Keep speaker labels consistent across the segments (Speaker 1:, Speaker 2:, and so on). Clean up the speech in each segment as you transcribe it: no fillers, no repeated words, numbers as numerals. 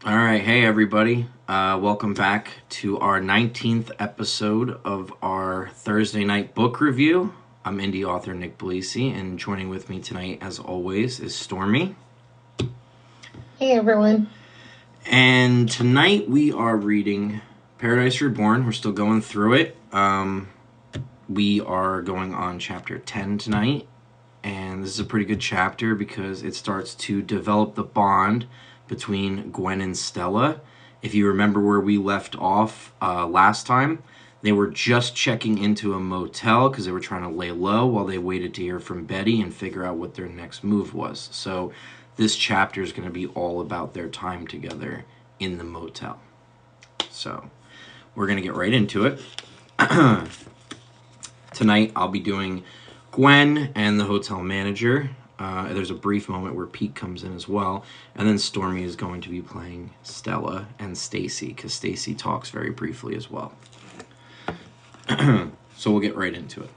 Speaker 1: All right, hey everybody. Welcome back to our 19th episode of our Thursday night book review. I'm indie author Nick Belisi, and joining with me tonight, as always, is Stormy.
Speaker 2: Hey everyone.
Speaker 1: And tonight we are reading Paradise Reborn. We're still going through it. We are going on chapter 10 tonight, and this is a pretty good chapter because it starts to develop the bond between Gwen and Stella. If you remember where we left off last time, they were just checking into a motel because they were trying to lay low while they waited to hear from Betty and figure out what their next move was. So this chapter is going to be all about their time together in the motel. So we're going to get right into it. Tonight I'll be doing Gwen and the hotel manager. There's a brief moment where Pete comes in as well, and then Stormy is going to be playing Stella and Stacy because Stacy talks very briefly as well. So we'll get right into it.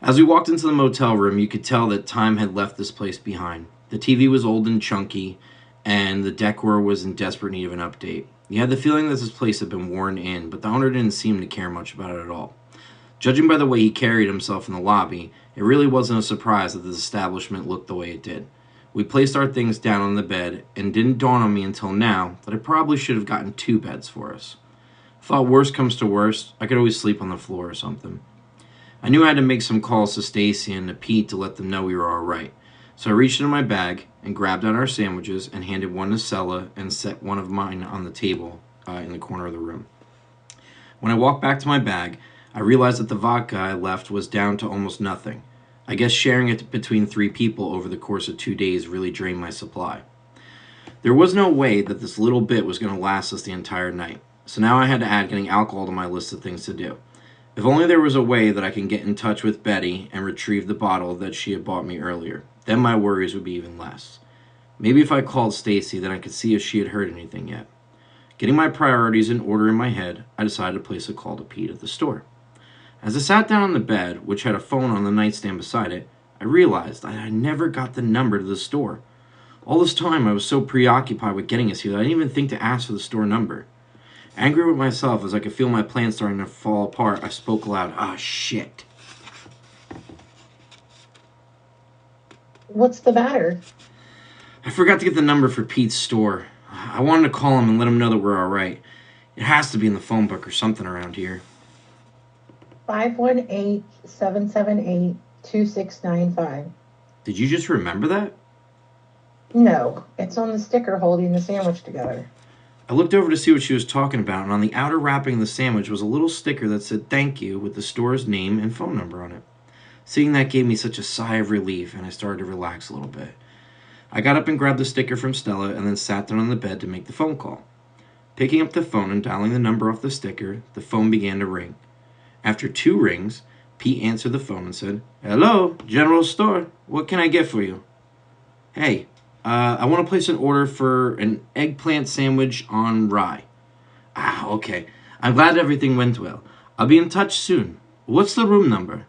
Speaker 1: As we walked into the motel room, you could tell that time had left this place behind. The TV was old and chunky, and the decor was in desperate need of an update. You had the feeling that this place had been worn in, but the owner didn't seem to care much about it at all. Judging by the way he carried himself in the lobby, it really wasn't a surprise that this establishment looked the way it did. We placed our things down on the bed, and it didn't dawn on me until now that I probably should have gotten 2 beds for us. Thought worst comes to worst, I could always sleep on the floor or something. I knew I had to make some calls to Stacy and to Pete to let them know we were alright. So I reached into my bag and grabbed out our sandwiches and handed one to Stella and set one of mine on the table in the corner of the room. When I walked back to my bag, I realized that the vodka I left was down to almost nothing. I guess sharing it between 3 people over the course of 2 days really drained my supply. There was no way that this little bit was going to last us the entire night, so now I had to add getting alcohol to my list of things to do. If only there was a way that I can get in touch with Betty and retrieve the bottle that she had bought me earlier. Then my worries would be even less. Maybe if I called Stacy, then I could see if she had heard anything yet. Getting my priorities in order in my head, I decided to place a call to Pete at the store. As I sat down on the bed, which had a phone on the nightstand beside it, I realized I had never got the number to the store. All this time I was so preoccupied with getting us here that I didn't even think to ask for the store number. Angry with myself as I could feel my plans starting to fall apart, I spoke aloud. Ah, shit.
Speaker 2: What's the matter?
Speaker 1: I forgot to get the number for Pete's store. I wanted to call him and let him know that we're alright. It has to be in the phone book or something around here.
Speaker 2: 518-778-2695.
Speaker 1: Did you just remember that?
Speaker 2: No, it's on the sticker holding the sandwich together.
Speaker 1: I looked over to see what she was talking about, and on the outer wrapping of the sandwich was a little sticker that said thank you with the store's name and phone number on it. Seeing that gave me such a sigh of relief, and I started to relax a little bit. I got up and grabbed the sticker from Stella and then sat down on the bed to make the phone call. Picking up the phone and dialing the number off the sticker, the phone began to ring. After 2 rings, Pete answered the phone and said, "Hello, General Store. What can I get for you?" "Hey, I want to place an order for an eggplant sandwich on rye." "Ah, okay. I'm glad everything went well. I'll be in touch soon. What's the room number?"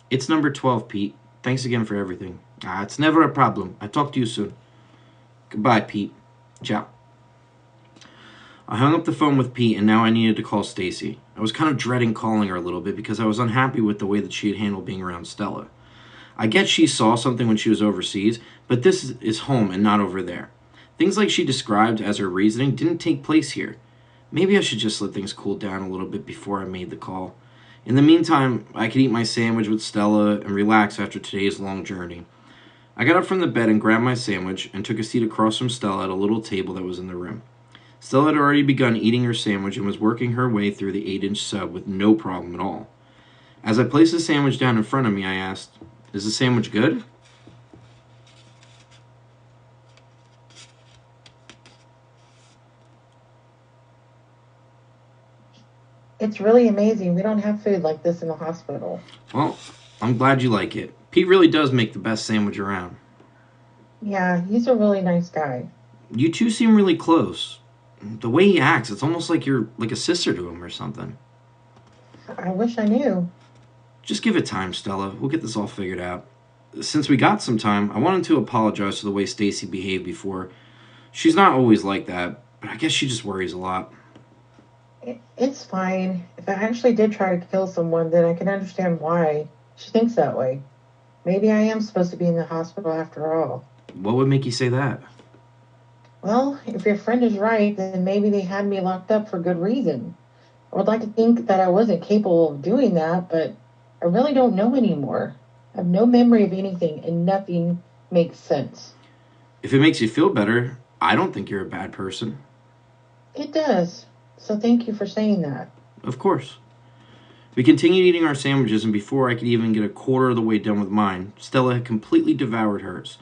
Speaker 1: "It's number 12, Pete. Thanks again for everything." "Ah, it's never a problem. I'll talk to you soon." "Goodbye, Pete. Ciao." I hung up the phone with Pete, and now I needed to call Stacy. I was kind of dreading calling her a little bit because I was unhappy with the way that she had handled being around Stella. I get she saw something when she was overseas, but this is home and not over there. Things like she described as her reasoning didn't take place here. Maybe I should just let things cool down a little bit before I made the call. In the meantime, I could eat my sandwich with Stella and relax after today's long journey. I got up from the bed and grabbed my sandwich and took a seat across from Stella at a little table that was in the room. Stella had already begun eating her sandwich and was working her way through the 8-inch sub with no problem at all. As I placed the sandwich down in front of me, I asked, "Is the sandwich good?"
Speaker 2: It's really amazing. We don't have food like this in the hospital.
Speaker 1: "Well, I'm glad you like it. Pete really does make the best sandwich around."
Speaker 2: Yeah, he's a really nice guy.
Speaker 1: "You two seem really close. The way he acts, it's almost like you're like a sister to him or something."
Speaker 2: I wish I knew.
Speaker 1: "Just give it time, Stella. We'll get this all figured out. Since we got some time, I wanted to apologize for the way Stacy behaved before. She's not always like that, but I guess she just worries a lot.
Speaker 2: It's fine. If I actually did try to kill someone, then I can understand why she thinks that way. Maybe I am supposed to be in the hospital after all.
Speaker 1: What would make you say that?
Speaker 2: Well, if your friend is right, then maybe they had me locked up for good reason. I would like to think that I wasn't capable of doing that, but I really don't know anymore. I have no memory of anything, and nothing makes sense.
Speaker 1: If it makes you feel better, I don't think you're a bad person.
Speaker 2: It does. So thank you for saying that.
Speaker 1: Of course. We continued eating our sandwiches, and before I could even get a quarter of the way done with mine, Stella had completely devoured hers.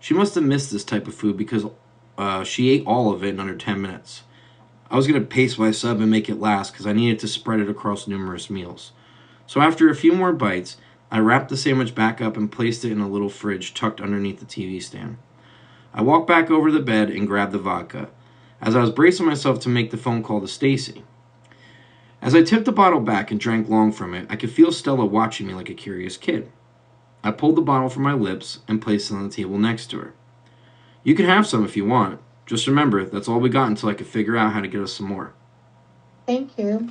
Speaker 1: She must have missed this type of food because she ate all of it in under 10 minutes. I was going to pace my sub and make it last because I needed to spread it across numerous meals. So after a few more bites, I wrapped the sandwich back up and placed it in a little fridge tucked underneath the TV stand. I walked back over to the bed and grabbed the vodka, as I was bracing myself to make the phone call to Stacy. As I tipped the bottle back and drank long from it, I could feel Stella watching me like a curious kid. I pulled the bottle from my lips and placed it on the table next to her. You can have some if you want. Just remember, that's all we got until I could figure out how to get us some more.
Speaker 2: Thank you.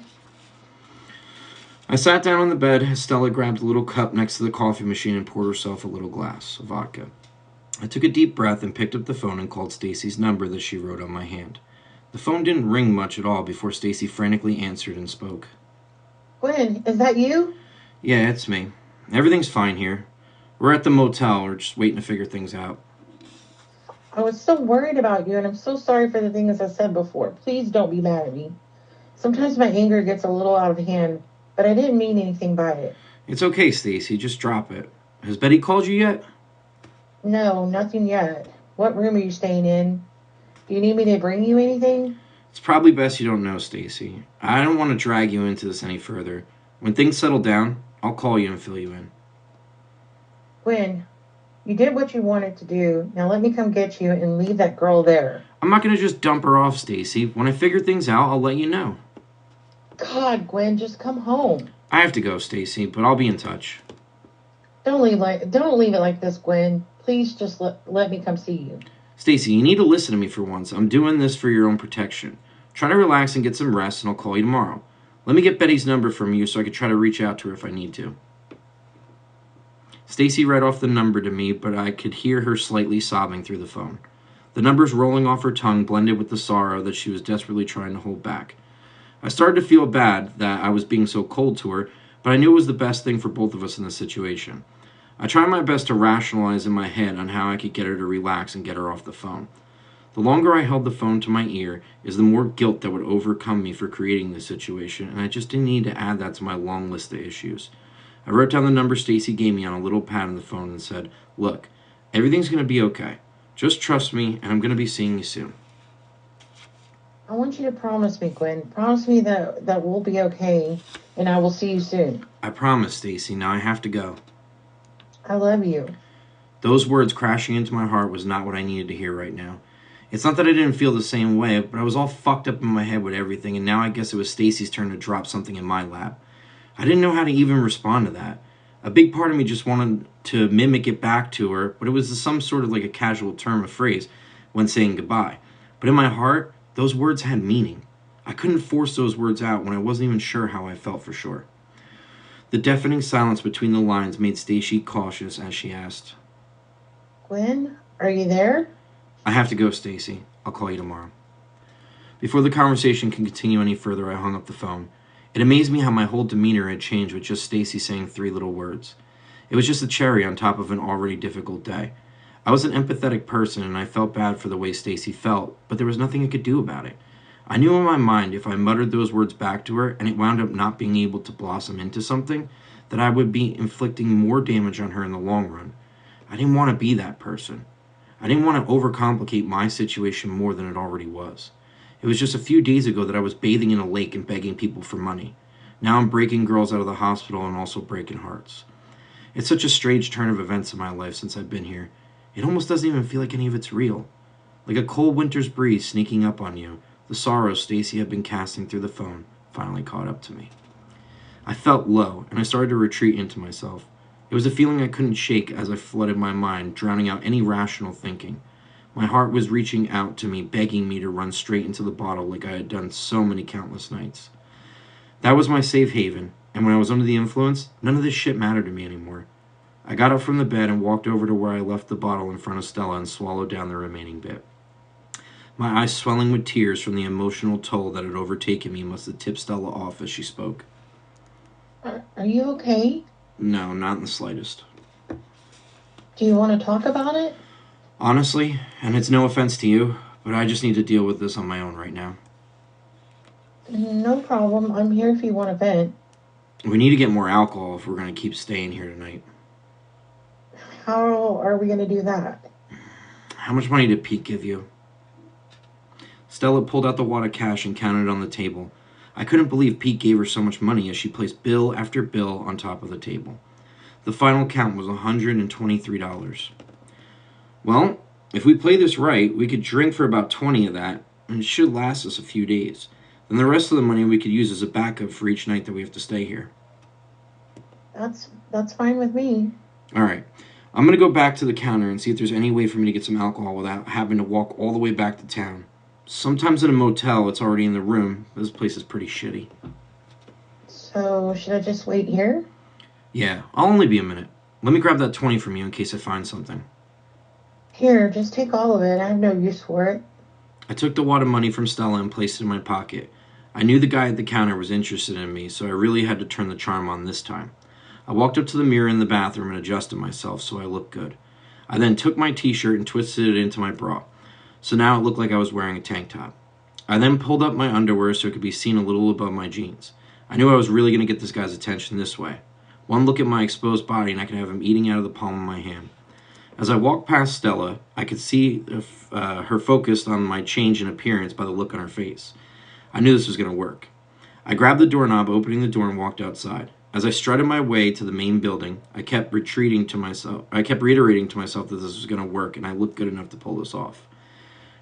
Speaker 1: I sat down on the bed as Stella grabbed a little cup next to the coffee machine and poured herself a little glass of vodka. I took a deep breath and picked up the phone and called Stacy's number that she wrote on my hand. The phone didn't ring much at all before Stacy frantically answered and spoke.
Speaker 2: Gwen, is that you?
Speaker 1: Yeah, it's me. Everything's fine here. We're at the motel. We're just waiting to figure things out.
Speaker 2: I was so worried about you, and I'm so sorry for the things I said before. Please don't be mad at me. Sometimes my anger gets a little out of hand, but I didn't mean anything by it.
Speaker 1: It's okay, Stacy. Just drop it. Has Betty called you yet?
Speaker 2: No, nothing yet. What room are you staying in? Do you need me to bring you anything?
Speaker 1: It's probably best you don't know, Stacy. I don't want to drag you into this any further. When things settle down, I'll call you and fill you in.
Speaker 2: Gwen, you did what you wanted to do. Now let me come get you and leave that girl there.
Speaker 1: I'm not going to just dump her off, Stacy. When I figure things out, I'll let you know.
Speaker 2: God, Gwen, just come home.
Speaker 1: I have to go, Stacy, but I'll be in touch.
Speaker 2: Don't leave it like this, Gwen. Please just let me come see you.
Speaker 1: Stacy, you need to listen to me for once. I'm doing this for your own protection. Try to relax and get some rest, and I'll call you tomorrow. Let me get Betty's number from you so I can try to reach out to her if I need to. Stacy read off the number to me, but I could hear her slightly sobbing through the phone. The numbers rolling off her tongue blended with the sorrow that she was desperately trying to hold back. I started to feel bad that I was being so cold to her, but I knew it was the best thing for both of us in this situation. I tried my best to rationalize in my head on how I could get her to relax and get her off the phone. The longer I held the phone to my ear, is the more guilt that would overcome me for creating this situation, and I just didn't need to add that to my long list of issues. I wrote down the number Stacy gave me on a little pad on the phone and said, "Look, everything's going to be okay. Just trust me, and I'm going to be seeing you soon."
Speaker 2: I want you to promise me, Gwen. Promise me that we'll be okay, and I will see you soon.
Speaker 1: I promise, Stacy. Now I have to go.
Speaker 2: I love you.
Speaker 1: Those words crashing into my heart was not what I needed to hear right now. It's not that I didn't feel the same way, but I was all fucked up in my head with everything, and now I guess it was Stacy's turn to drop something in my lap. I didn't know how to even respond to that. A big part of me just wanted to mimic it back to her, but it was some sort of like a casual term of phrase when saying goodbye. But in my heart, those words had meaning. I couldn't force those words out when I wasn't even sure how I felt for sure. The deafening silence between the lines made Stacy cautious as she asked,
Speaker 2: Gwen, are you there?
Speaker 1: "I have to go, Stacy. I'll call you tomorrow." Before the conversation could continue any further, I hung up the phone. It amazed me how my whole demeanor had changed with just Stacy saying 3 little words. It was just a cherry on top of an already difficult day. I was an empathetic person and I felt bad for the way Stacy felt, but there was nothing I could do about it. I knew in my mind if I muttered those words back to her and it wound up not being able to blossom into something, that I would be inflicting more damage on her in the long run. I didn't want to be that person. I didn't want to overcomplicate my situation more than it already was. It was just a few days ago that I was bathing in a lake and begging people for money. Now I'm breaking girls out of the hospital and also breaking hearts. It's such a strange turn of events in my life since I've been here. It almost doesn't even feel like any of it's real. Like a cold winter's breeze sneaking up on you, the sorrow Stacy had been casting through the phone finally caught up to me. I felt low, and I started to retreat into myself. It was a feeling I couldn't shake as I flooded my mind, drowning out any rational thinking. My heart was reaching out to me, begging me to run straight into the bottle like I had done so many countless nights. That was my safe haven, and when I was under the influence, none of this shit mattered to me anymore. I got up from the bed and walked over to where I left the bottle in front of Stella and swallowed down the remaining bit. My eyes swelling with tears from the emotional toll that had overtaken me must have tipped Stella off as she spoke.
Speaker 2: Are you okay?
Speaker 1: No, not in the slightest.
Speaker 2: Do you want to talk about it?
Speaker 1: Honestly, and it's no offense to you, but I just need to deal with this on my own right now.
Speaker 2: No problem. I'm here if you want to vent.
Speaker 1: We need to get more alcohol if we're going to keep staying here tonight.
Speaker 2: How are we going to do that?
Speaker 1: How much money did Pete give you? Stella pulled out the wad of cash and counted it on the table. I couldn't believe Pete gave her so much money as she placed bill after bill on top of the table. The final count was $123. Well, if we play this right, we could drink for about 20 of that, and it should last us a few days. Then the rest of the money we could use as a backup for each night that we have to stay here.
Speaker 2: That's fine with me.
Speaker 1: All right. I'm going to go back to the counter and see if there's any way for me to get some alcohol without having to walk all the way back to town. Sometimes in a motel, it's already in the room. This place is pretty shitty.
Speaker 2: So, should I just wait here?
Speaker 1: Yeah, I'll only be a minute. Let me grab that 20 from you in case I find something.
Speaker 2: Here, just take all of it. I have no use for it.
Speaker 1: I took the wad of money from Stella and placed it in my pocket. I knew the guy at the counter was interested in me, so I really had to turn the charm on this time. I walked up to the mirror in the bathroom and adjusted myself so I looked good. I then took my t-shirt and twisted it into my bra, so now it looked like I was wearing a tank top. I then pulled up my underwear so it could be seen a little above my jeans. I knew I was really going to get this guy's attention this way. One look at my exposed body and I could have him eating out of the palm of my hand. As I walked past Stella, I could see her focused on my change in appearance by the look on her face. I knew this was going to work. I grabbed the doorknob, opening the door, and walked outside. As I strutted my way to the main building, I kept reiterating to myself that this was going to work and I looked good enough to pull this off.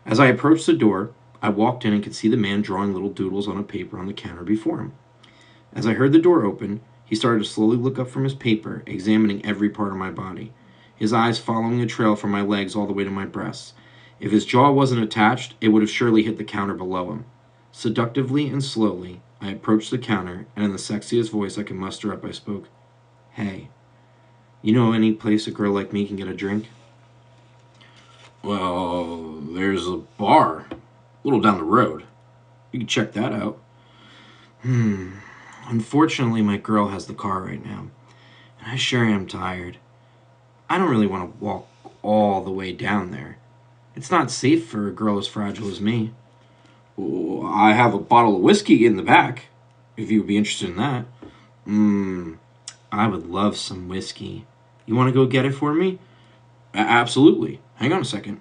Speaker 1: As I approached the door, I walked in and could see the man drawing little doodles on a paper on the counter before him. As I heard the door open, he started to slowly look up from his paper, examining every part of my body, his eyes following a trail from my legs all the way to my breasts. If his jaw wasn't attached, it would have surely hit the counter below him. Seductively and slowly, I approached the counter, and in the sexiest voice I could muster up, I spoke, "Hey, you know any place a girl like me can get a drink?" "Well, there's a bar, a little down the road. You can check that out." Unfortunately, my girl has the car right now, and I sure am tired. I don't really want to walk all the way down there. It's not safe for a girl as fragile as me. "Well, I have a bottle of whiskey in the back, if you would be interested in that." I would love some whiskey. You want to go get it for me?" Absolutely. Hang on a second."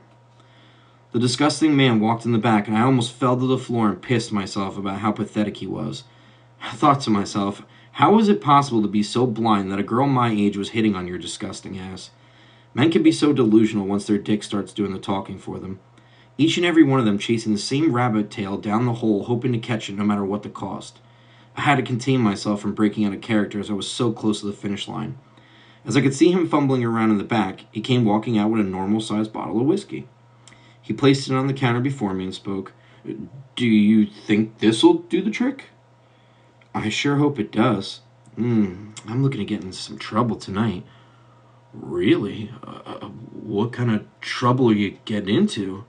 Speaker 1: The disgusting man walked in the back, and I almost fell to the floor and pissed myself about how pathetic he was. I thought to myself, how is it possible to be so blind that a girl my age was hitting on your disgusting ass? Men can be so delusional once their dick starts doing the talking for them. Each and every one of them chasing the same rabbit tail down the hole, hoping to catch it no matter what the cost. I had to contain myself from breaking out of character as I was so close to the finish line. As I could see him fumbling around in the back, he came walking out with a normal-sized bottle of whiskey. He placed it on the counter before me and spoke, "Do you think this'll do the trick?" "I sure hope it does. I'm looking to get into some trouble tonight." "Really? What kind of trouble are you getting into?"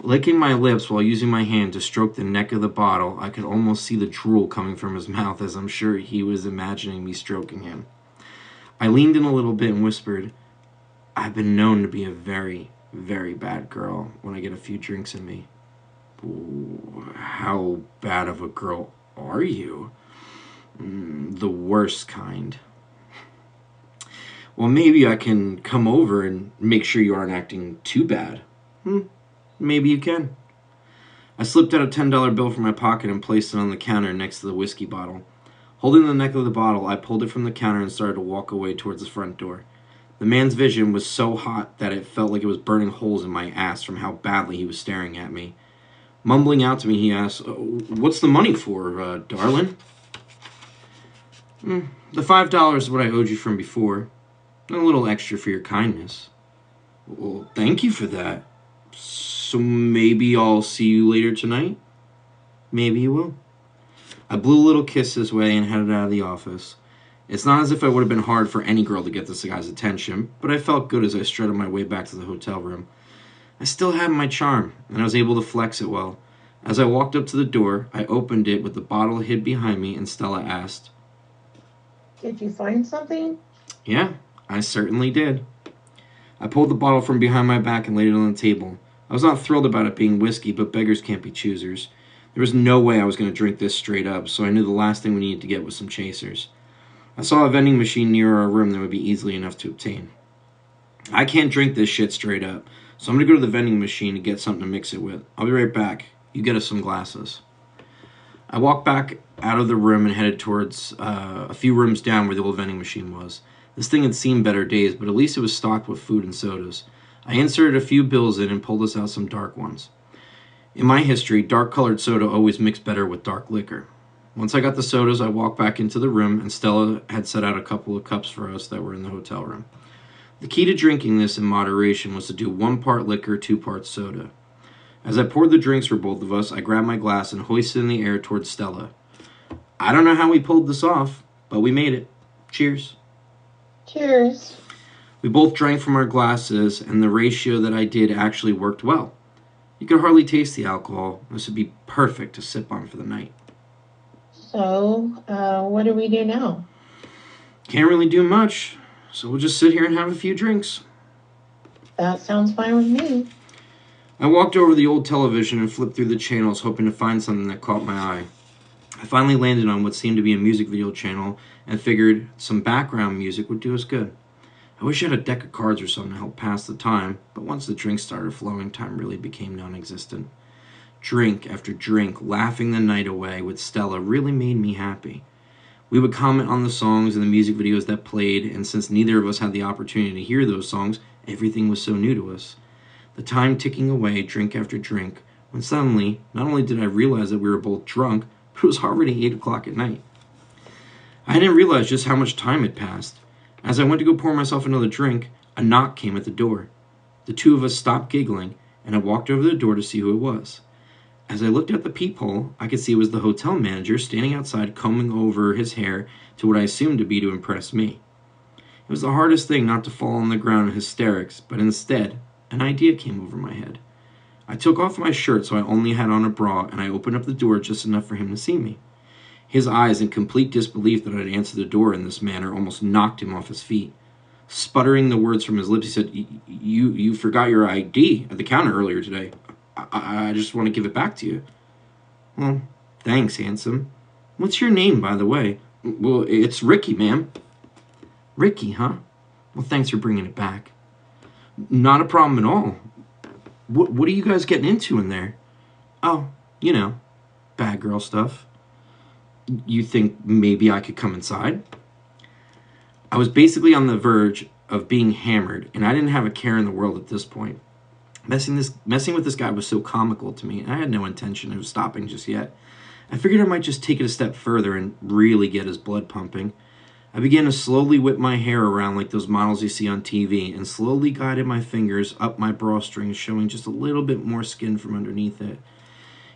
Speaker 1: Licking my lips while using my hand to stroke the neck of the bottle, I could almost see the drool coming from his mouth as I'm sure he was imagining me stroking him. I leaned in a little bit and whispered, "I've been known to be a very, very bad girl when I get a few drinks in me." "How bad of a girl are you?" "The worst kind." "Well, maybe I can come over and make sure you aren't acting too bad." Maybe you can." I slipped out a $10 bill from my pocket and placed it on the counter next to the whiskey bottle. Holding the neck of the bottle, I pulled it from the counter and started to walk away towards the front door. The man's vision was so hot that it felt like it was burning holes in my ass from how badly he was staring at me. Mumbling out to me, he asked, "What's the money for, darling?" "The $5 is what I owed you from before. A little extra for your kindness." "Well, thank you for that. So maybe I'll see you later tonight? Maybe you will. I blew a little kiss his way and headed out of the office. It's not as if it would have been hard for any girl to get this guy's attention, but I felt good as I strutted my way back to the hotel room. I still had my charm, and I was able to flex it well. As I walked up to the door, I opened it with the bottle hid behind me, and Stella asked,
Speaker 2: "Did you find something?"
Speaker 1: "Yeah, I certainly did." I pulled the bottle from behind my back and laid it on the table. I was not thrilled about it being whiskey, but beggars can't be choosers. There was no way I was going to drink this straight up, so I knew the last thing we needed to get was some chasers. I saw a vending machine near our room that would be easily enough to obtain. I can't drink this shit straight up, so I'm going to go to the vending machine to get something to mix it with. I'll be right back. You get us some glasses. I walked back out of the room and headed towards a few rooms down where the old vending machine was. This thing had seen better days, but at least it was stocked with food and sodas. I inserted a few bills in and pulled us out some dark ones. In my history, dark-colored soda always mixed better with dark liquor. Once I got the sodas, I walked back into the room, and Stella had set out a couple of cups for us that were in the hotel room. The key to drinking this in moderation was to do 1 part liquor, 2 parts soda. As I poured the drinks for both of us, I grabbed my glass and hoisted it in the air towards Stella. I don't know how we pulled this off, but we made it. Cheers.
Speaker 2: Cheers.
Speaker 1: We both drank from our glasses, and the ratio that I did actually worked well. You could hardly taste the alcohol. This would be perfect to sip on for the night.
Speaker 2: So, what do we do now?
Speaker 1: Can't really do much, so we'll just sit here and have a few drinks.
Speaker 2: That sounds fine with me.
Speaker 1: I walked over to the old television and flipped through the channels, hoping to find something that caught my eye. I finally landed on what seemed to be a music video channel and figured some background music would do us good. I wish I had a deck of cards or something to help pass the time, but once the drinks started flowing, time really became non-existent. Drink after drink, laughing the night away with Stella really made me happy. We would comment on the songs and the music videos that played, and since neither of us had the opportunity to hear those songs, everything was so new to us. The time ticking away, drink after drink, when suddenly, not only did I realize that we were both drunk, but it was already 8 o'clock at night. I didn't realize just how much time had passed. As I went to go pour myself another drink, a knock came at the door. The two of us stopped giggling, and I walked over the door to see who it was. As I looked at the peephole, I could see it was the hotel manager standing outside combing over his hair to what I assumed to be to impress me. It was the hardest thing not to fall on the ground in hysterics, but instead, an idea came over my head. I took off my shirt so I only had on a bra, and I opened up the door just enough for him to see me. His eyes, in complete disbelief that I'd answered the door in this manner, almost knocked him off his feet. Sputtering the words from his lips, he said, You forgot your ID at the counter earlier today. I just want to give it back to you." "Well, thanks, handsome. What's your name, by the way?" "Well, it's Ricky, ma'am." "Ricky, huh? Well, thanks for bringing it back." "Not a problem at all. What are you guys getting into in there?" "Oh, bad girl stuff." "You think maybe I could come inside?" I was basically on the verge of being hammered, and I didn't have a care in the world at this point. Messing with this guy was so comical to me, and I had no intention of stopping just yet. I figured I might just take it a step further and really get his blood pumping. I began to slowly whip my hair around like those models you see on TV, and slowly guided my fingers up my bra string, showing just a little bit more skin from underneath it.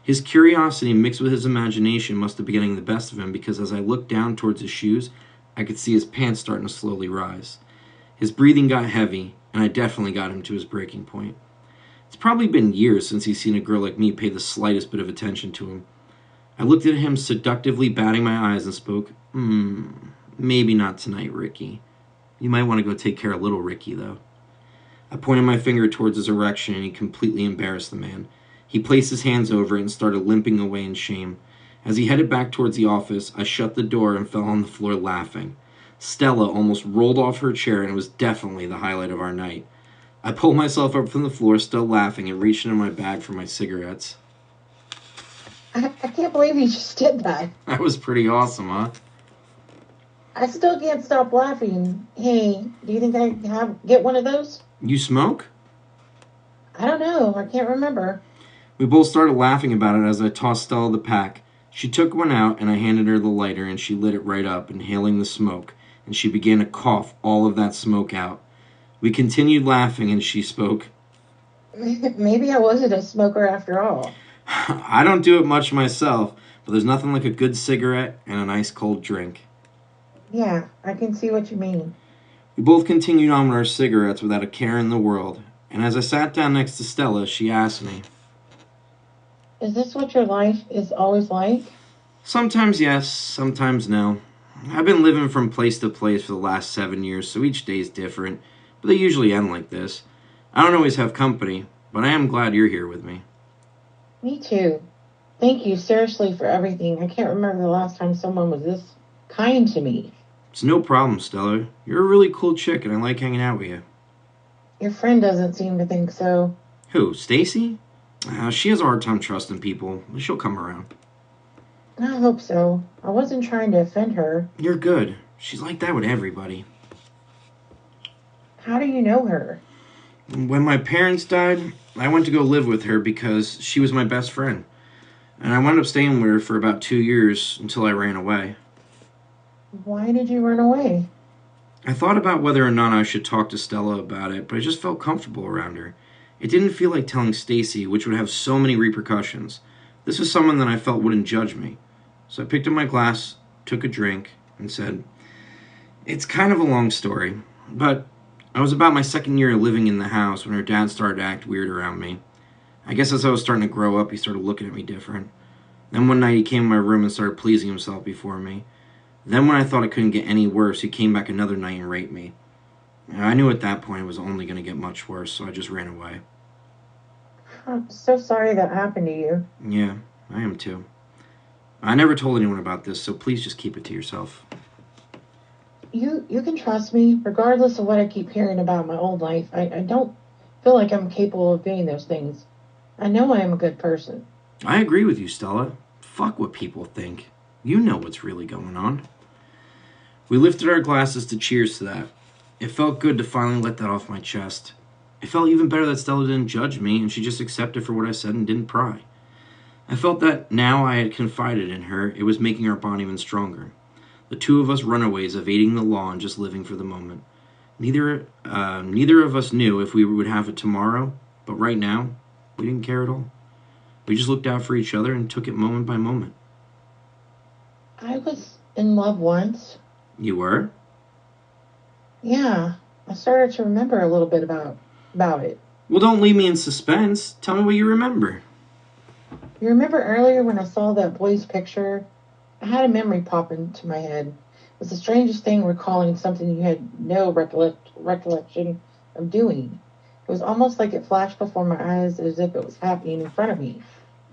Speaker 1: His curiosity mixed with his imagination must have been getting the best of him, because as I looked down towards his shoes, I could see his pants starting to slowly rise. His breathing got heavy, and I definitely got him to his breaking point. It's probably been years since he's seen a girl like me pay the slightest bit of attention to him. I looked at him seductively, batting my eyes, and spoke, "Maybe not tonight, Ricky. You might want to go take care of little Ricky, though." I pointed my finger towards his erection, and he completely embarrassed the man. He placed his hands over it and started limping away in shame. As he headed back towards the office, I shut the door and fell on the floor laughing. Stella almost rolled off her chair, and it was definitely the highlight of our night. I pulled myself up from the floor, still laughing, and reached into my bag for my cigarettes.
Speaker 2: I can't believe you just did that.
Speaker 1: That was pretty awesome, huh?
Speaker 2: I still can't stop laughing. Hey, do you think I can get one of those?
Speaker 1: You smoke?
Speaker 2: I don't know. I can't remember.
Speaker 1: We both started laughing about it as I tossed Stella the pack. She took one out, and I handed her the lighter, and she lit it right up, inhaling the smoke, and she began to cough all of that smoke out. We continued laughing, and she spoke,
Speaker 2: Maybe I wasn't a smoker after all.
Speaker 1: I don't do it much myself, but there's nothing like a good cigarette and a nice cold drink.
Speaker 2: Yeah, I can see what you mean.
Speaker 1: We both continued on with our cigarettes without a care in the world, and as I sat down next to Stella, she asked me,
Speaker 2: Is this what your life is always like?
Speaker 1: sometimes yes, sometimes no. I've been living from place to place for the last 7 years, so each day's different, but they usually end like this. I don't always have company, but I am glad you're here with me.
Speaker 2: Me too. Thank you seriously for everything. I can't remember the last time someone was this kind to me.
Speaker 1: It's no problem, Stella. You're a really cool chick, and I like hanging out with you.
Speaker 2: Your friend doesn't seem to think so.
Speaker 1: Who, Stacy? She has a hard time trusting people. She'll come around.
Speaker 2: I hope so. I wasn't trying to offend her.
Speaker 1: You're good. She's like that with everybody.
Speaker 2: How do you know her?
Speaker 1: When my parents died, I went to go live with her because she was my best friend. And I wound up staying with her for about 2 years until I ran away.
Speaker 2: Why did you run away?
Speaker 1: I thought about whether or not I should talk to Stella about it, but I just felt comfortable around her. It didn't feel like telling Stacy, which would have so many repercussions. This was someone that I felt wouldn't judge me. So I picked up my glass, took a drink, and said, it's kind of a long story, but I was about my second year living in the house when her dad started to act weird around me. I guess as I was starting to grow up, he started looking at me different. Then one night he came in my room and started pleasing himself before me. Then when I thought it couldn't get any worse, he came back another night and raped me. I knew at that point it was only going to get much worse, so I just ran away.
Speaker 2: I'm so sorry that happened to you.
Speaker 1: Yeah, I am too. I never told anyone about this, so please just keep it to yourself.
Speaker 2: You can trust me, regardless of what I keep hearing about my old life. I don't feel like I'm capable of doing those things. I know I am a good person.
Speaker 1: I agree with you, Stella. Fuck what people think. You know what's really going on. We lifted our glasses to cheers to that. It felt good to finally let that off my chest. It felt even better that Stella didn't judge me and she just accepted for what I said and didn't pry. I felt that now I had confided in her, it was making our bond even stronger. The two of us runaways evading the law and just living for the moment. Neither of us knew if we would have it tomorrow, but right now, we didn't care at all. We just looked out for each other and took it moment by moment.
Speaker 2: I was in love once.
Speaker 1: You were?
Speaker 2: Yeah, I started to remember a little bit about it.
Speaker 1: Well, don't leave me in suspense. Tell me what you remember.
Speaker 2: You remember earlier when I saw that boy's picture? I had a memory pop into my head. It was the strangest thing recalling something you had no recollection of doing. It was almost like it flashed before my eyes as if it was happening in front of me.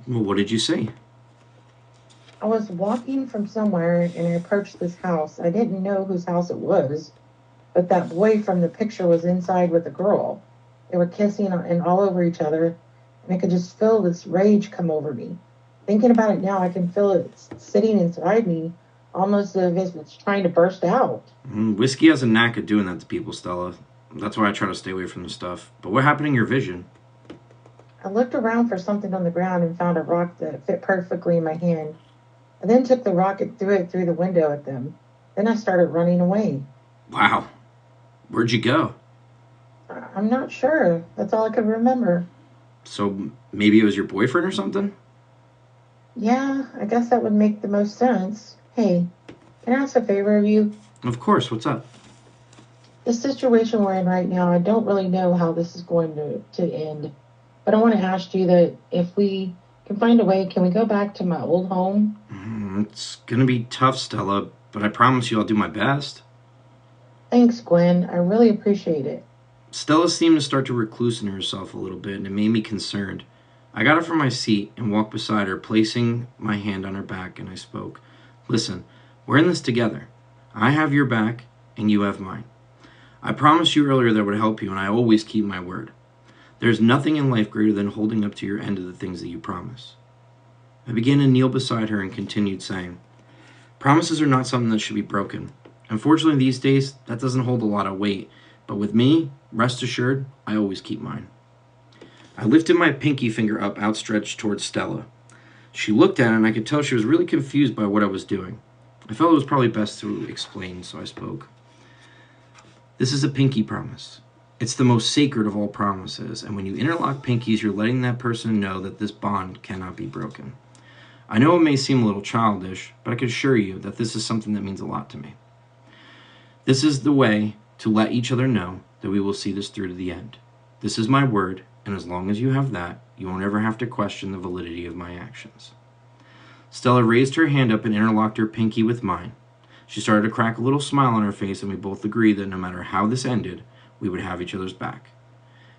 Speaker 1: Well, what did you see?
Speaker 2: I was walking from somewhere and I approached this house. I didn't know whose house it was, but that boy from the picture was inside with a girl. They were kissing and all over each other, and I could just feel this rage come over me. Thinking about it now, I can feel it sitting inside me, almost as if it's trying to burst out.
Speaker 1: Whiskey has a knack of doing that to people, Stella. That's why I try to stay away from the stuff. But what happened in your vision?
Speaker 2: I looked around for something on the ground and found a rock that fit perfectly in my hand. I then took the rock and threw it through the window at them. Then I started running away.
Speaker 1: Wow. Where'd you go?
Speaker 2: I'm not sure. That's all I could remember.
Speaker 1: So maybe it was your boyfriend or something?
Speaker 2: Yeah, I guess that would make the most sense. Hey, can I ask a favor of you?
Speaker 1: Of course, what's up?
Speaker 2: The situation we're in right now, I don't really know how this is going to end. But I want to ask you that if we can find a way, can we go back to my old home?
Speaker 1: It's gonna be tough, Stella, but I promise you I'll do my best.
Speaker 2: Thanks, Gwen. I really appreciate it.
Speaker 1: Stella seemed to start to recluse in herself a little bit, and it made me concerned. I got up from my seat and walked beside her, placing my hand on her back, and I spoke. Listen, we're in this together. I have your back, and you have mine. I promised you earlier that I would help you, and I always keep my word. There's nothing in life greater than holding up to your end of the things that you promise. I began to kneel beside her and continued saying, promises are not something that should be broken. Unfortunately, these days, that doesn't hold a lot of weight, but with me, rest assured, I always keep mine. I lifted my pinky finger up, outstretched towards Stella. She looked at it, and I could tell she was really confused by what I was doing. I felt it was probably best to explain, so I spoke. This is a pinky promise. It's the most sacred of all promises, and when you interlock pinkies, you're letting that person know that this bond cannot be broken. I know it may seem a little childish, but I can assure you that this is something that means a lot to me. This is the way to let each other know that we will see this through to the end. This is my word, and as long as you have that, you won't ever have to question the validity of my actions. Stella raised her hand up and interlocked her pinky with mine. She started to crack a little smile on her face, and we both agreed that no matter how this ended, we would have each other's back.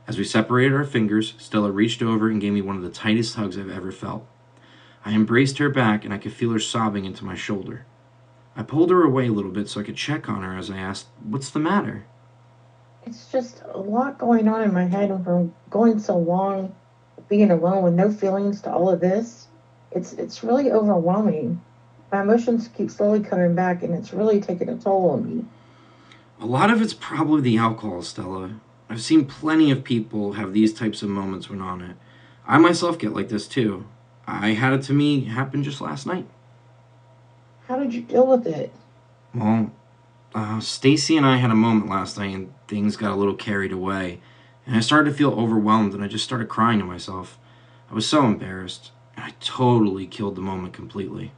Speaker 1: As we separated our fingers, Stella reached over and gave me one of the tightest hugs I've ever felt. I embraced her back, and I could feel her sobbing into my shoulder. I pulled her away a little bit so I could check on her as I asked, "What's the matter?"
Speaker 2: It's just a lot going on in my head, and from going so long, being alone with no feelings to all of this, it's really overwhelming. My emotions keep slowly coming back, and it's really taking a toll on me.
Speaker 1: A lot of it's probably the alcohol, Stella. I've seen plenty of people have these types of moments when on it. I myself get like this too. I had it to me happen just last night.
Speaker 2: How did you deal with it?
Speaker 1: Well, Stacy and I had a moment last night, and things got a little carried away. And I started to feel overwhelmed, and I just started crying to myself. I was so embarrassed, and I totally killed the moment completely.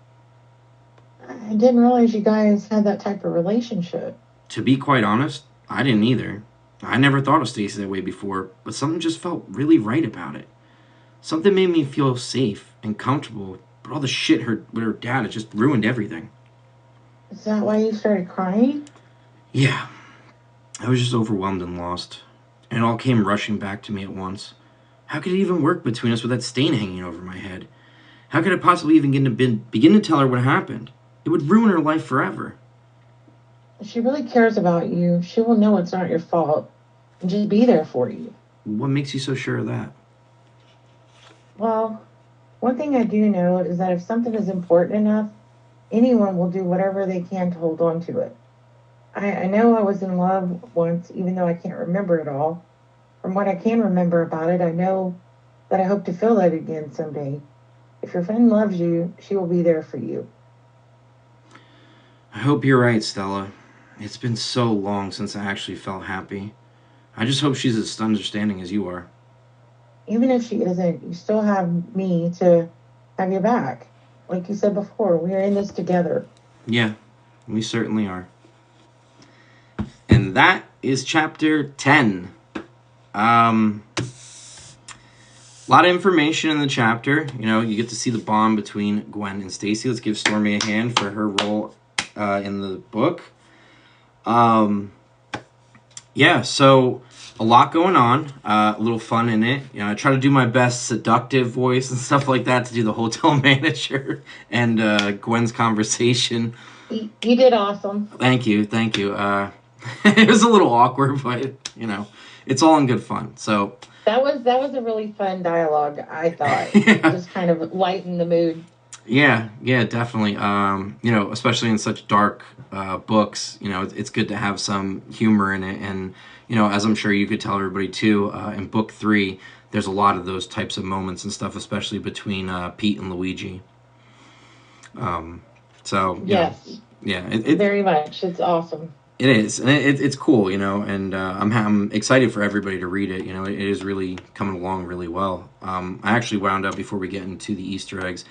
Speaker 2: I didn't realize you guys had that type of relationship.
Speaker 1: To be quite honest, I didn't either. I never thought of Stacy that way before, but something just felt really right about it. Something made me feel safe and comfortable, but all the shit with her dad, it just ruined everything.
Speaker 2: Is that why you started crying?
Speaker 1: Yeah, I was just overwhelmed and lost. And it all came rushing back to me at once. How could it even work between us with that stain hanging over my head? How could I possibly even begin to tell her what happened? It would ruin her life forever.
Speaker 2: If she really cares about you, she will know it's not your fault and just be there for you.
Speaker 1: What makes you so sure of that?
Speaker 2: Well, one thing I do know is that if something is important enough, anyone will do whatever they can to hold on to it. I know I was in love once, even though I can't remember it all. From what I can remember about it, I know that I hope to feel that again someday. If your friend loves you, she will be there for you.
Speaker 1: I hope you're right, Stella. It's been so long since I actually felt happy. I just hope she's as understanding as you are.
Speaker 2: Even if she isn't, you still have me to have your back. Like you said before, we are in this together.
Speaker 1: Yeah, we certainly are. And that is chapter 10. A lot of information in the chapter. You know, you get to see the bond between Gwen and Stacy. Let's give Stormy a hand for her role in the book. Yeah, so a lot going on. A little fun in it. You know, I try to do my best seductive voice and stuff like that to do the hotel manager and Gwen's conversation.
Speaker 2: You did awesome.
Speaker 1: Thank you. It was a little awkward, but you know, it's all in good fun. So
Speaker 2: that was a really fun dialogue, I thought.
Speaker 1: Yeah.
Speaker 2: Just kind of lighten the mood.
Speaker 1: Yeah, definitely. You know, especially in such dark books, you know, it's good to have some humor in it. And you know, as I'm sure you could tell everybody too, in book 3, there's a lot of those types of moments and stuff, especially between Pete and Luigi. So
Speaker 2: yes,
Speaker 1: yeah,
Speaker 2: very much. It's awesome.
Speaker 1: It is, and it's cool, you know, and I'm excited for everybody to read it. You know, it is really coming along really well. I actually wound up, before we get into the Easter eggs,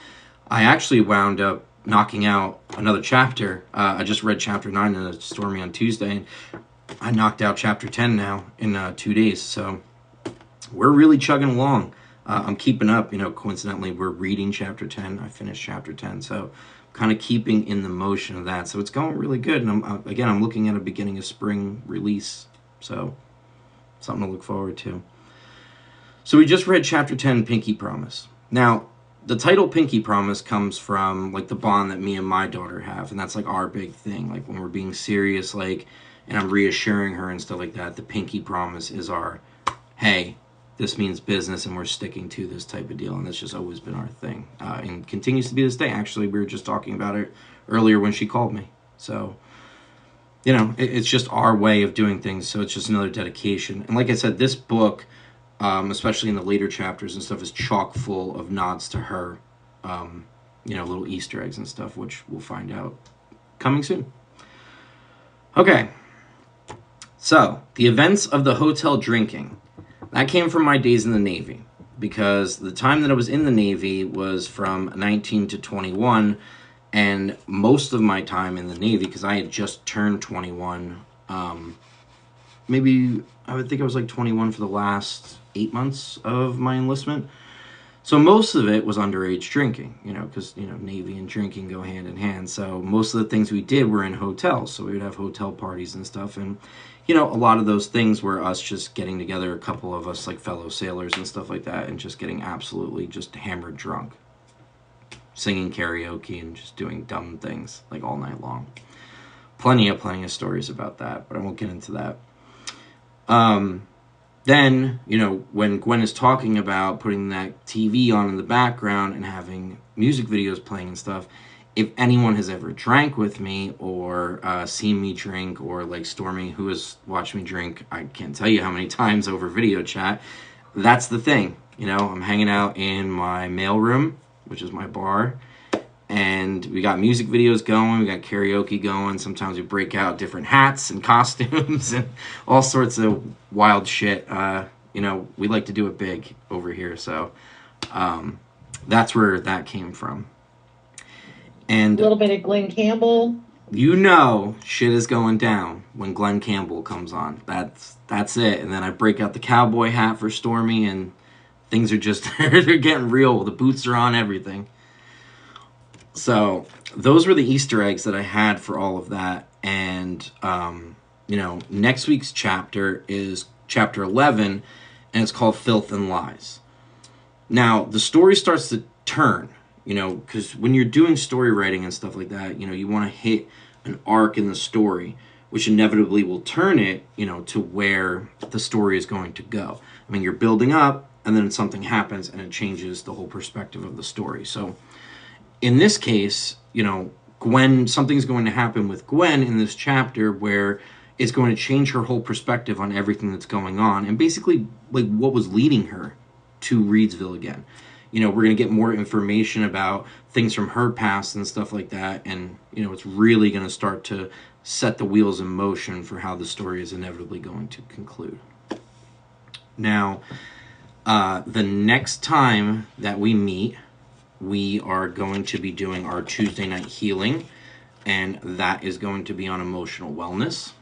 Speaker 1: I actually wound up knocking out another chapter. I just read chapter 9 in a Stormy on Tuesday, and I knocked out chapter 10 now in 2 days. So we're really chugging along. I'm keeping up. You know, coincidentally, we're reading chapter 10. I finished chapter 10, so kind of keeping in the motion of that. So it's going really good. And I'm looking at a beginning of spring release. So something to look forward to. So we just read chapter 10, Pinky Promise. Now, the title Pinky Promise comes from like the bond that me and my daughter have. And that's like our big thing. Like when we're being serious, like, and I'm reassuring her and stuff like that, the Pinky Promise is our, hey, this means business and we're sticking to this type of deal. And that's just always been our thing. And continues to be this day. Actually, we were just talking about it earlier when she called me. So, you know, it's just our way of doing things. So it's just another dedication. And like I said, this book, especially in the later chapters and stuff, is chock full of nods to her. You know, little Easter eggs and stuff, which we'll find out coming soon. Okay. So, the events of the hotel drinking, that came from my days in the Navy, because the time that I was in the Navy was from 19 to 21, and most of my time in the Navy, because I had just turned 21, maybe I would think I was like 21 for the last 8 months of my enlistment. So most of it was underage drinking, because, Navy and drinking go hand in hand. So most of the things we did were in hotels. So we would have hotel parties and stuff. And, a lot of those things were us just getting together, a couple of us like fellow sailors and stuff like that, and just getting absolutely just hammered drunk. Singing karaoke and just doing dumb things like all night long. Plenty of stories about that, but I won't get into that. Then, when Gwen is talking about putting that TV on in the background and having music videos playing and stuff, if anyone has ever drank with me or seen me drink, or like Stormy, who has watched me drink, I can't tell you how many times over video chat, that's the thing. I'm hanging out in my mailroom, which is my bar, and we got music videos going, we got karaoke going, sometimes we break out different hats and costumes and all sorts of wild shit. We like to do it big over here, so that's where that came from. And
Speaker 2: a little bit of Glen Campbell.
Speaker 1: Shit is going down when Glen Campbell comes on. That's it. And then I break out the cowboy hat for Stormy, and things are just they're getting real. The boots are on, everything. So those were the Easter eggs that I had for all of that. And next week's chapter is chapter 11, and it's called Filth and Lies. Now the story starts to turn. Because when you're doing story writing and stuff like that, you want to hit an arc in the story, which inevitably will turn it, to where the story is going to go. I mean, you're building up, and then something happens, and it changes the whole perspective of the story. So, in this case, Gwen, something's going to happen with Gwen in this chapter where it's going to change her whole perspective on everything that's going on, and basically, like, what was leading her to Reedsville again. We're going to get more information about things from her past and stuff like that. And, it's really going to start to set the wheels in motion for how the story is inevitably going to conclude. Now, the next time that we meet, we are going to be doing our Tuesday night healing. And that is going to be on emotional wellness.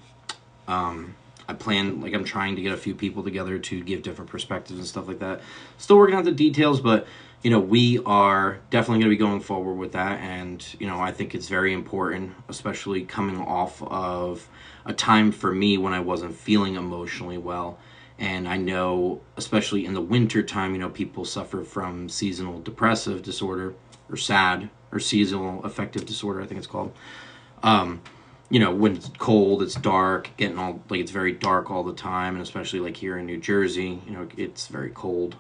Speaker 1: I'm trying to get a few people together to give different perspectives and stuff like that. Still working out the details, but, we are definitely going to be going forward with that. And, I think it's very important, especially coming off of a time for me when I wasn't feeling emotionally well. And I know, especially in the winter time, people suffer from seasonal depressive disorder, or SAD, or seasonal affective disorder, I think it's called. When it's cold, it's dark, it's very dark all the time, and especially like here in New Jersey, it's very cold.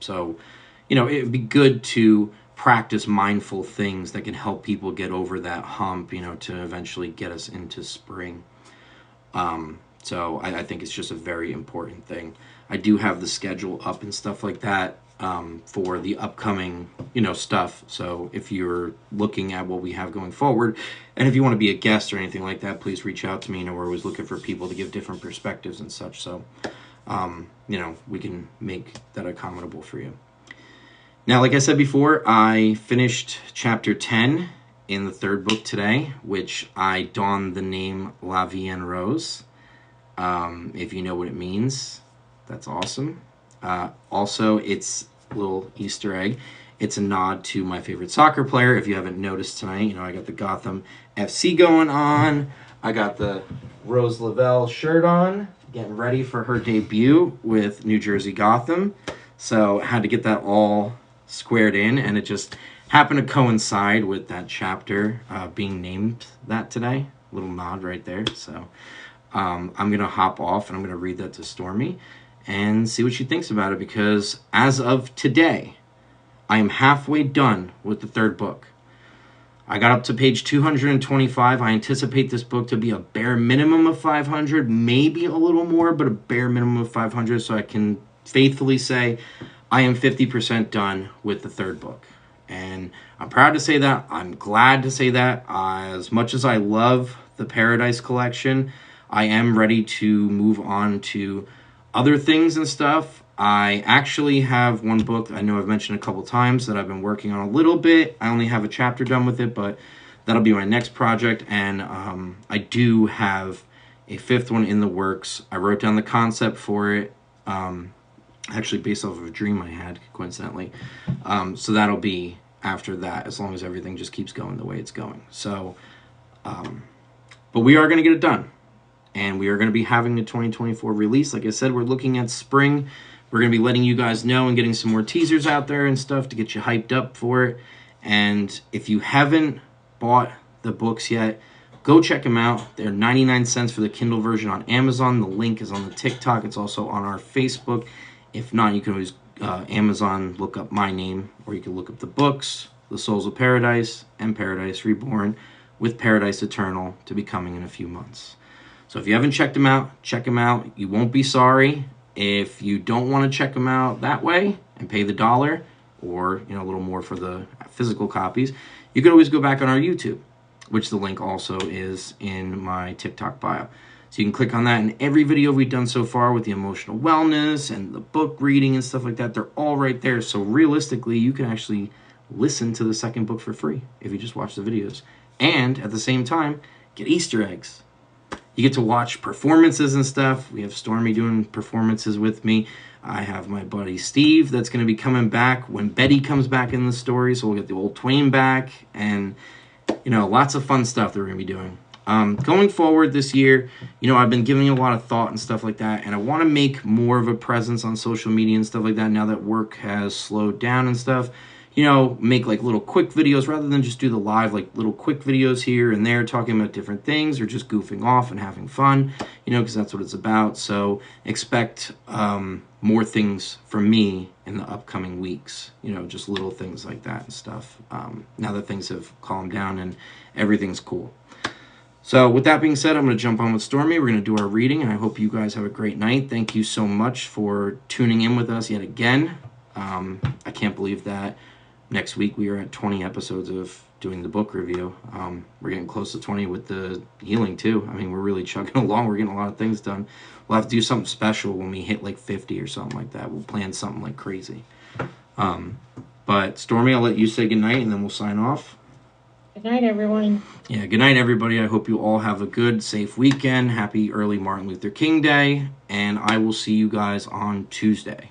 Speaker 1: So, it'd be good to practice mindful things that can help people get over that hump, to eventually get us into spring. So I think it's just a very important thing. I do have the schedule up and stuff like that for the upcoming, stuff. So if you're looking at what we have going forward, and if you want to be a guest or anything like that, please reach out to me. We're always looking for people to give different perspectives and such. So, we can make that accommodable for you. Now, like I said before, I finished chapter 10 in the third book today, which I donned the name La Vie en Rose. If you know what it means, that's awesome. Also, it's a little Easter egg. It's a nod to my favorite soccer player. If you haven't noticed tonight, I got the Gotham FC going on. I got the Rose Lavelle shirt on, getting ready for her debut with New Jersey Gotham. So I had to get that all squared in, and it just happened to coincide with that chapter being named that today. A little nod right there. So I'm going to hop off, and I'm going to read that to Stormy and see what she thinks about it, because as of today, I am halfway done with the third book. I got up to page 225. I anticipate this book to be a bare minimum of 500, maybe a little more, but a bare minimum of 500, so I can faithfully say I am 50% done with the third book. And I'm proud to say that. I'm glad to say that. As much as I love the Paradise Collection, I am ready to move on to other things and stuff. I actually have one book I know I've mentioned a couple times that I've been working on a little bit. I only have a chapter done with it, but that'll be my next project. And I do have a fifth one in the works. I wrote down the concept for it, actually based off of a dream I had, coincidentally. So that'll be after that, as long as everything just keeps going the way it's going. So, but we are going to get it done. And we are going to be having a 2024 release. Like I said, we're looking at spring. We're going to be letting you guys know and getting some more teasers out there and stuff to get you hyped up for it. And if you haven't bought the books yet, go check them out. They're 99 cents for the Kindle version on Amazon. The link is on the TikTok. It's also on our Facebook. If not, you can always Amazon, look up my name, or you can look up the books, The Souls of Paradise and Paradise Reborn, with Paradise Eternal to be coming in a few months. So if you haven't checked them out, check them out. You won't be sorry. If you don't want to check them out that way and pay the $1 or a little more for the physical copies, you can always go back on our YouTube, which the link also is in my TikTok bio. So you can click on that, and every video we've done so far with the emotional wellness and the book reading and stuff like that, they're all right there. So realistically, you can actually listen to the second book for free if you just watch the videos. And at the same time, get Easter eggs. You get to watch performances and stuff. We have Stormy doing performances with me. I have my buddy Steve that's going to be coming back when Betty comes back in the story. So we'll get the old Twain back, and lots of fun stuff that we're going to be doing. Going forward this year, I've been giving a lot of thought and stuff like that, and I want to make more of a presence on social media and stuff like that now that work has slowed down and stuff. Make like little quick videos rather than just do the live, like little quick videos here and there talking about different things or just goofing off and having fun, because that's what it's about. So expect more things from me in the upcoming weeks, just little things like that and stuff. Now that things have calmed down and everything's cool. So with that being said, I'm going to jump on with Stormy. We're going to do our reading, and I hope you guys have a great night. Thank you so much for tuning in with us yet again. I can't believe that next week we are at 20 episodes of doing the book review. We're getting close to 20 with the healing too. I mean, we're really chugging along. We're getting a lot of things done. We'll have to do something special when we hit like 50 or something like that. We'll plan something like crazy. But Stormy, I'll let you say goodnight and then we'll sign off.
Speaker 2: Good night, everyone.
Speaker 1: Yeah, good night, everybody. I hope you all have a good, safe weekend. Happy early Martin Luther King Day. And I will see you guys on Tuesday.